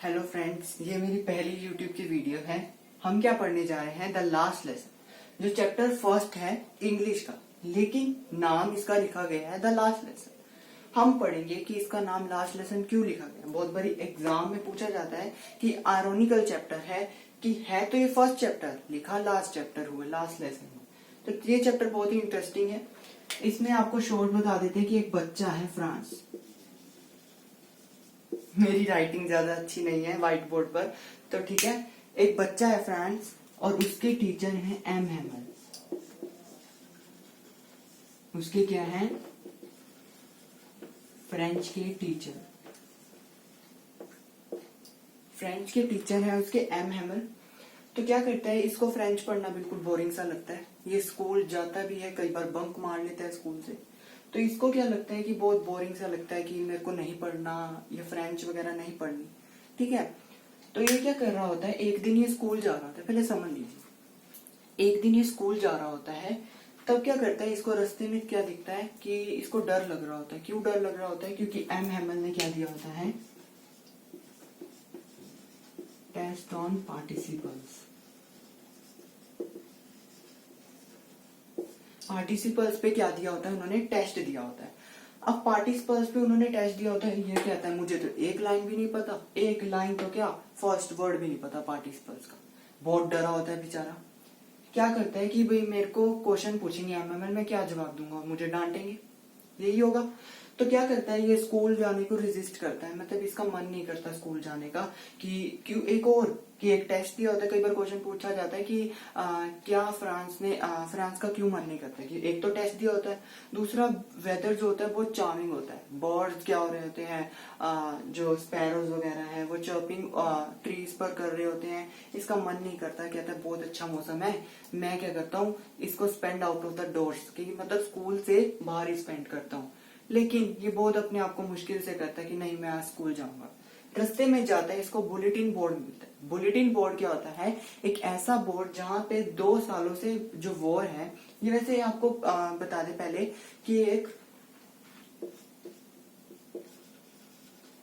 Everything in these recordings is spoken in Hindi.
हेलो फ्रेंड्स, ये मेरी पहली यूट्यूब की वीडियो है। हम क्या पढ़ने जा रहे हैं, द लास्ट लेसन, जो चैप्टर फर्स्ट है इंग्लिश का, लेकिन नाम इसका लिखा गया है द लास्ट लेसन। हम पढ़ेंगे कि इसका नाम लास्ट लेसन क्यों लिखा गया। बहुत बड़ी एग्जाम में पूछा जाता है कि आयरोनिकल चैप्टर है कि है तो ये फर्स्ट चैप्टर, लिखा लास्ट चैप्टर हुआ लास्ट लेसन में। तो ये चैप्टर बहुत ही इंटरेस्टिंग है। इसमें आपको शॉर्ट बता देते हैं कि एक बच्चा है फ्रांस। मेरी राइटिंग ज्यादा अच्छी नहीं है व्हाइट बोर्ड पर, तो ठीक है। एक बच्चा है फ्रांस और उसके टीचर हैं एम हैमल। उसके क्या है, फ्रेंच के टीचर। फ्रेंच के टीचर है उसके एम हैमल। तो क्या करता है, इसको फ्रेंच पढ़ना बिल्कुल बोरिंग सा लगता है। ये स्कूल जाता भी है, कई बार बंक मार लेता है स्कूल से। तो इसको क्या लगता है कि बहुत बोरिंग सा लगता है कि मेरे को नहीं पढ़ना, ये फ्रेंच वगैरह नहीं पढ़नी, ठीक है। तो ये क्या कर रहा होता है, एक दिन ये स्कूल जा रहा होता है। पहले समझ लीजिए, एक दिन ये स्कूल जा रहा होता है, तब क्या करता है, इसको रास्ते में क्या दिखता है कि इसको डर लग रहा होता है। क्यों डर लग रहा होता है, क्योंकि एम हैमल ने क्या दिया होता है, टेस्ट ऑन पार्टिसिपल्स। पार्टिसिपल्स पे क्या दिया होता है, उन्होंने टेस्ट दिया होता है। अब पार्टिसिपल्स पे उन्होंने टेस्ट दिया होता है, ये कहता है मुझे तो एक लाइन भी नहीं पता, एक लाइन तो क्या फर्स्ट वर्ड भी नहीं पता पार्टिसिपल्स का। बहुत डरा होता है बेचारा। क्या करता है कि भाई मेरे को क्वेश्चन पूछेंगे एमएमएल, मैं क्या जवाब दूंगा, मुझे डांटेंगे, यही होगा। तो क्या करता है, ये स्कूल जाने को रेजिस्ट करता है, मतलब इसका मन नहीं करता स्कूल जाने का। कि क्यों, एक और कि एक टेस्ट दिया होता है, कई बार क्वेश्चन पूछा जाता है कि क्या फ्रांस का क्यों मन नहीं करता। कि एक तो टेस्ट दिया होता है, दूसरा वेदर जो होता है बहुत चार्मिंग होता है। बर्ड्स क्या हो रहे होते हैं, जो स्पैरोज वगैरह है वो चर्पिंग ट्रीज पर कर रहे होते हैं। इसका मन नहीं करता, कहता है बहुत अच्छा मौसम है, मैं क्या करता हूँ इसको spend out of the doors, कि मतलब स्कूल से बाहर ही स्पेंड करता हूँ। लेकिन ये बहुत अपने आप को मुश्किल से करता है कि नहीं मैं आज स्कूल जाऊंगा। रास्ते में जाता है, इसको बुलेटिन बोर्ड मिलता है। बुलेटिन बोर्ड क्या होता है, एक ऐसा बोर्ड जहाँ पे 2 सालों से जो वॉर है, ये वैसे आपको बता दे पहले कि एक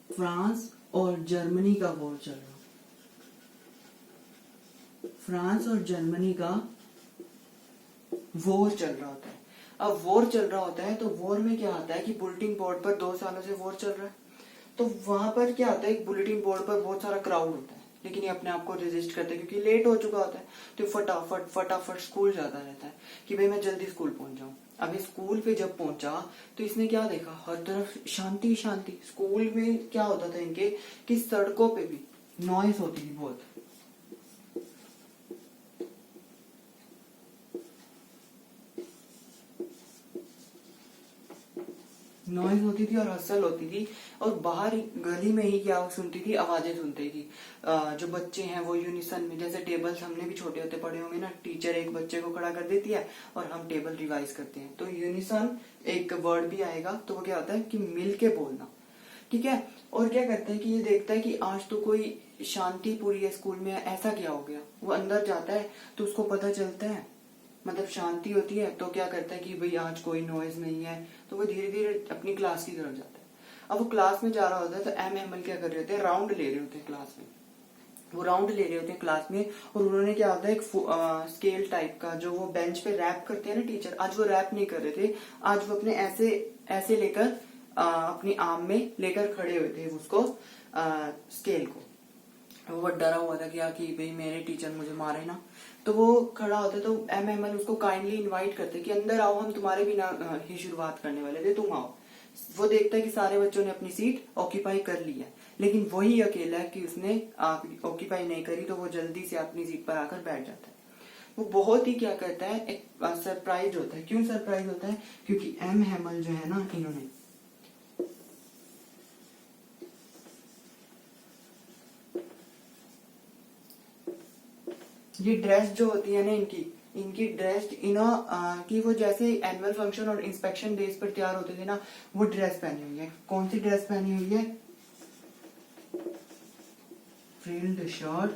फ्रांस और जर्मनी का वॉर चल रहा। फ्रांस और जर्मनी का वॉर चल रहा होता है। अब वॉर चल रहा होता है तो वॉर में क्या आता है कि बुलेटिन बोर्ड पर 2 सालों से वॉर चल रहा है, तो वहां पर क्या होता है, एक बुलेटिन बोर्ड पर बहुत सारा क्राउड होता है, लेकिन ये अपने आप को रेजिस्ट करता है क्योंकि लेट हो चुका होता है। तो फटाफट फटाफट स्कूल जाता रहता है कि भाई मैं जल्दी स्कूल पहुंच जाऊं। अभी स्कूल पे जब पहुंचा तो इसने क्या देखा, हर तरफ शांति शांति। स्कूल में क्या होता था इनके कि सड़कों पे भी नॉइस होती थी बहुत। नॉइज होती थी और हसल होती थी, और बाहर गली में ही क्या सुनती थी, आवाजें सुनती थी। जो बच्चे हैं वो यूनिसन में, जैसे टेबल्स हमने भी छोटे होते पढ़े होंगे ना, टीचर एक बच्चे को खड़ा कर देती है और हम टेबल रिवाइज करते हैं। तो यूनिसन एक वर्ड भी आएगा, तो वो क्या होता है कि मिल के बोलना, ठीक है। और क्या करता है कि ये देखता है कि आज तो कोई शांति पूरी है स्कूल में, ऐसा क्या हो गया। वो अंदर जाता है तो उसको पता चलता है, मतलब शांति होती है। तो क्या करता है कि भाई आज कोई नॉइज नहीं है, तो वो धीरे धीरे अपनी क्लास की तरफ जाता है। अब वो क्लास में जा रहा होता है तो एम एमएल क्या कर रहे होते हैं, राउंड ले रहे होते हैं क्लास में। वो राउंड ले रहे होते हैं क्लास में, और उन्होंने क्या होता है एक स्केल टाइप का जो वो बेंच पे रैप करते हैं ना टीचर, आज वो रैप नहीं कर रहे थे, आज वो अपने ऐसे ऐसे लेकर अपनी आर्म में लेकर खड़े हुए थे उसको, स्केल को। वो डरा हुआ था कि भाई मेरे टीचर मुझे मारे ना। तो वो खड़ा होता तो एम एमएल उसको काइंडली इनवाइट करते कि अंदर आओ, हम तुम्हारे बिना ही शुरुआत करने वाले थे, तुम आओ। वो देखता है कि सारे बच्चों ने अपनी सीट ऑक्यूपाई कर ली है, लेकिन वही अकेला है कि उसने ऑक्यूपाई नहीं करी। तो वो जल्दी से अपनी सीट पर आकर बैठ जाता है। वो बहुत ही क्या करता है, एक सरप्राइज होता है। क्यों सरप्राइज होता है, क्योंकि एम हैमल जो है ना, इन्होंने ये ड्रेस जो होती है ना इनकी ड्रेस कि वो जैसे एनुअल फंक्शन और इंस्पेक्शन डेज पर तैयार होते थे ना, वो ड्रेस पहनी हुई है। कौन सी ड्रेस पहनी हुई है, frilled shirt,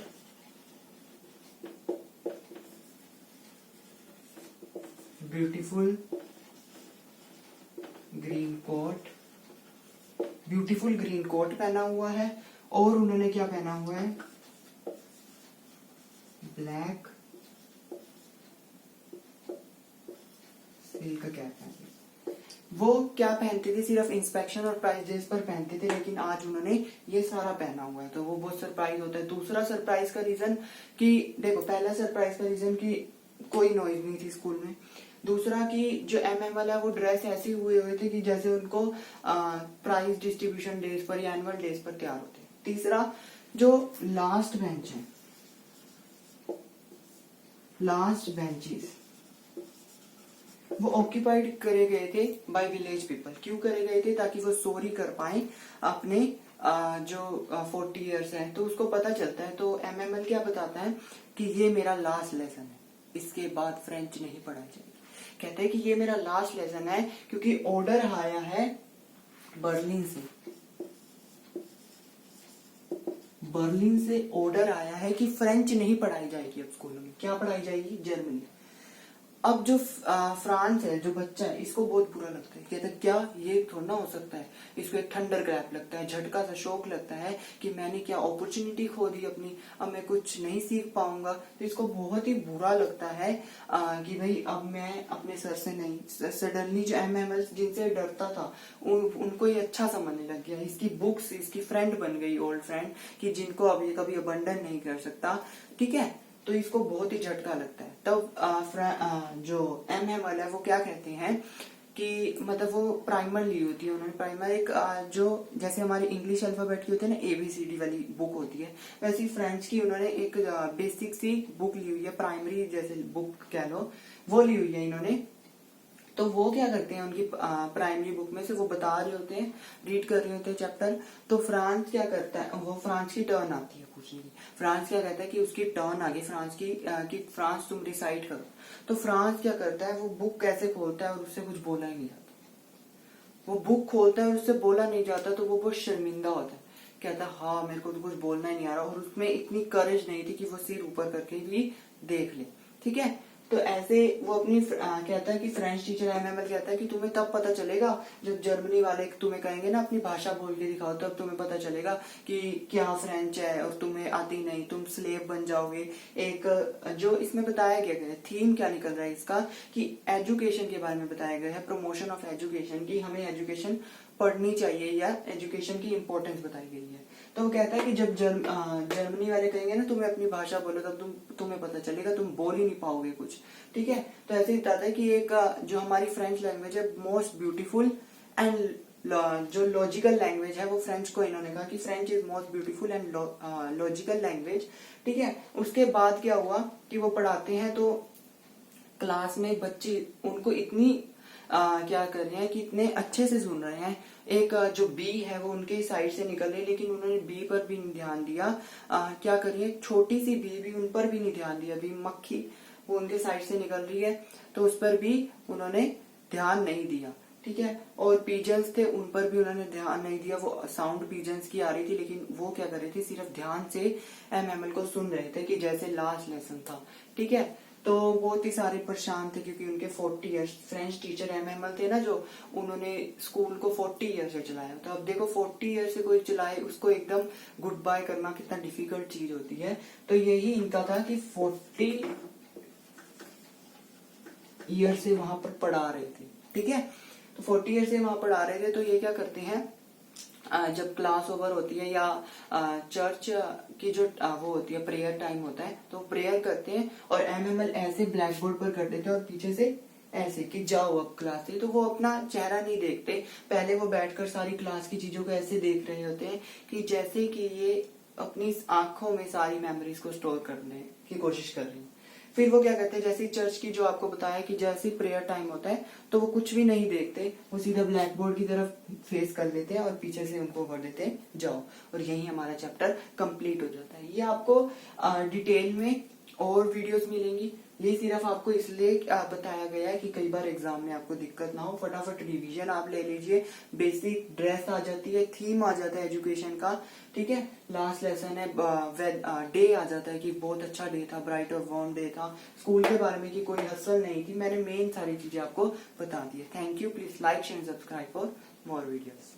beautiful green coat, beautiful green coat पहना हुआ है, और उन्होंने क्या पहना हुआ है, ब्लैक सिल्क कैप पहनी। वो क्या पहनते थे, सिर्फ इंस्पेक्शन और प्राइस डेज पर पहनते थे, लेकिन आज उन्होंने ये सारा पहना हुआ है, तो वो बहुत सरप्राइज होता है। दूसरा सरप्राइज का रीजन कि देखो, पहला सरप्राइज का रीजन कि कोई नॉइज नहीं थी स्कूल में। दूसरा कि जो एमएमएल है वो ड्रेस ऐसे हुए हुए थे कि जैसे उनको प्राइज डिस्ट्रीब्यूशन डेज पर या एनुअल डेज पर तैयार होते हैं। तीसरा, जो लास्ट बेंच है, लास्ट बेंचेस वो ऑक्यूपाइड करे गए थे बाय विलेज पीपल। क्यों करे गए थे, ताकि वो चोरी कर पाए अपने जो 40 इयर्स है, तो उसको पता चलता है। तो एमएमएल क्या बताता है कि ये मेरा लास्ट लेसन है, इसके बाद फ्रेंच नहीं पढ़ाई जाएगी। कहते हैं कि ये मेरा लास्ट लेसन है क्योंकि ऑर्डर आया है बर्लिन से, बर्लिन से ऑर्डर आया है कि फ्रेंच नहीं पढ़ाई जाएगी अब स्कूलों में। क्या पढ़ाई जाएगी, जर्मनी। अब जो फ्रांस है, जो बच्चा है, इसको बहुत बुरा लगता है। कहता है क्या ये थोड़ा ना हो सकता है, इसको एक थंडर क्रैप लगता है, झटका सा शौक लगता है कि मैंने क्या अपॉर्चुनिटी खो दी अपनी, अब मैं कुछ नहीं सीख पाऊंगा। तो इसको बहुत ही बुरा लगता है कि भाई अब मैं अपने सर से नहीं, सडनली जो एमएमएल जिनसे डरता था उनको ये अच्छा समझने लग गया। इसकी बुक्स इसकी फ्रेंड बन गई, ओल्ड फ्रेंड, कि जिनको अब ये कभी अबंडन नहीं कर सकता। ठीक है, तो इसको बहुत ही झटका लगता है। तब जो एमएमएल है वो क्या कहते हैं कि मतलब वो प्राइमर ली होती है उन्होंने। प्राइमर एक जो जैसे हमारी इंग्लिश अल्फाबेट की होती है ना, ABCD वाली बुक होती है, वैसी फ्रेंच की उन्होंने एक बेसिक सी बुक ली हुई है, प्राइमरी जैसे बुक कह लो, वो ली हुई है इन्होंने। तो वो क्या करते हैं, उनकी प्राइमरी बुक में से वो बता रहे होते हैं, रीड कर रहे होते हैं चैप्टर। तो फ्रांस क्या करता है, वो फ्रांस की टर्न आती है पूछने की। फ्रांस क्या कहता है कि उसकी टर्न आ गई फ्रांस की, कि फ्रांस तुम रिसाइट करो। तो फ्रांस क्या करता है, वो बुक कैसे खोलता है और उससे कुछ बोला ही नहीं जाता। वो बुक खोलता है और उससे बोला नहीं जाता, तो वो बहुत शर्मिंदा होता है। कहता हाँ मेरे को तो कुछ बोलना ही नहीं आ रहा, और उसमें इतनी करेज नहीं थी कि वो सिर ऊपर करके भी देख ले। ठीक है, तो ऐसे वो अपनी कहता है कि फ्रेंच टीचर एमएमएल कहता है कि तुम्हें तब पता चलेगा जब जर्मनी वाले तुम्हें कहेंगे ना अपनी भाषा बोल के दिखाओ, तब तुम्हें पता चलेगा कि क्या फ्रेंच है, और तुम्हें आती नहीं, तुम स्लेव बन जाओगे। एक जो इसमें बताया गया है, थीम क्या निकल रहा है इसका, कि एजुकेशन के बारे में बताया गया है, प्रमोशन ऑफ एजुकेशन, की हमें एजुकेशन पढ़नी चाहिए या एजुकेशन की इंपॉर्टेंस बताई गई है। तो वो कहता है कि जब जर्मनी वाले कहेंगे ना तुम्हें अपनी भाषा बोलो, तब तुम्हें पता चलेगा, तुम बोल ही नहीं पाओगे कुछ। ठीक है, तो ऐसे ही बताता है कि एक जो हमारी फ्रेंच लैंग्वेज है, मोस्ट ब्यूटीफुल एंड जो लॉजिकल लैंग्वेज है, वो फ्रेंच को इन्होंने कहा कि French is most beautiful and logical language. ठीक है, उसके बाद क्या हुआ कि वो पढ़ाते हैं, तो क्लास में बच्चे उनको इतनी क्या कर रहे हैं कि इतने अच्छे से सुन रहे हैं। एक जो बी है वो उनके साइड से निकल रही है, लेकिन उन्होंने बी पर भी नहीं ध्यान दिया। क्या करिए, छोटी सी बी भी, उन पर भी नहीं ध्यान दिया। बी मक्खी वो उनके साइड से निकल रही है, तो उस पर भी उन्होंने ध्यान नहीं दिया। ठीक है, और पीजन्स थे, उन पर भी उन्होंने ध्यान नहीं दिया। वो साउंड पीजन्स की आ रही थी, लेकिन वो क्या कर रहे थे, सिर्फ ध्यान से एमएमएल को सुन रहे थे कि जैसे लास्ट लेसन था। ठीक है, तो बहुत ही सारे परेशान थे क्योंकि उनके 40 इयर्स फ्रेंच टीचर एमएमएल थे ना, जो उन्होंने स्कूल को 40 ईयर से चलाया। तो अब देखो 40 ईयर से कोई चलाए, उसको एकदम गुड बाय करना कितना डिफिकल्ट चीज होती है। तो यही इनका था कि 40 ईयर से वहां पर पढ़ा रहे थे। ठीक है, तो 40 ईयर से वहां पढ़ा रहे थे। तो ये क्या करते हैं, जब क्लास ओवर होती है या चर्च की जो वो होती है, प्रेयर टाइम होता है, तो प्रेयर करते हैं और एमएमएल ऐसे ब्लैक बोर्ड पर कर देते हैं और पीछे से ऐसे कि जाओ अब क्लास से। तो वो अपना चेहरा नहीं देखते, पहले वो बैठकर सारी क्लास की चीजों को ऐसे देख रहे होते हैं कि जैसे कि ये अपनी आंखों में सारी मेमोरीज को स्टोर करने की कोशिश कर रहे हैं। फिर वो क्या करते हैं, जैसे चर्च की जो आपको बताया कि जैसे प्रेयर टाइम होता है, तो वो कुछ भी नहीं देखते, वो सीधा ब्लैक बोर्ड की तरफ फेस कर लेते हैं और पीछे से उनको कर देते हैं जाओ, और यही हमारा चैप्टर कंप्लीट हो जाता है। ये आपको डिटेल में और वीडियोस मिलेंगी। ये सिर्फ आपको इसलिए बताया गया है कि कई बार एग्जाम में आपको दिक्कत ना हो। फटाफट रिवीजन आप ले लीजिए, बेसिक ड्रेस आ जाती है, थीम आ जाता है एजुकेशन का। ठीक है, लास्ट लेसन है, डे आ जाता है कि बहुत अच्छा डे था, ब्राइट और वार्म डे था। स्कूल के बारे में कि कोई हसल नहीं थी, मैंने मेन सारी चीजें आपको बता दी है। Thank you, please like share subscribe for more videos.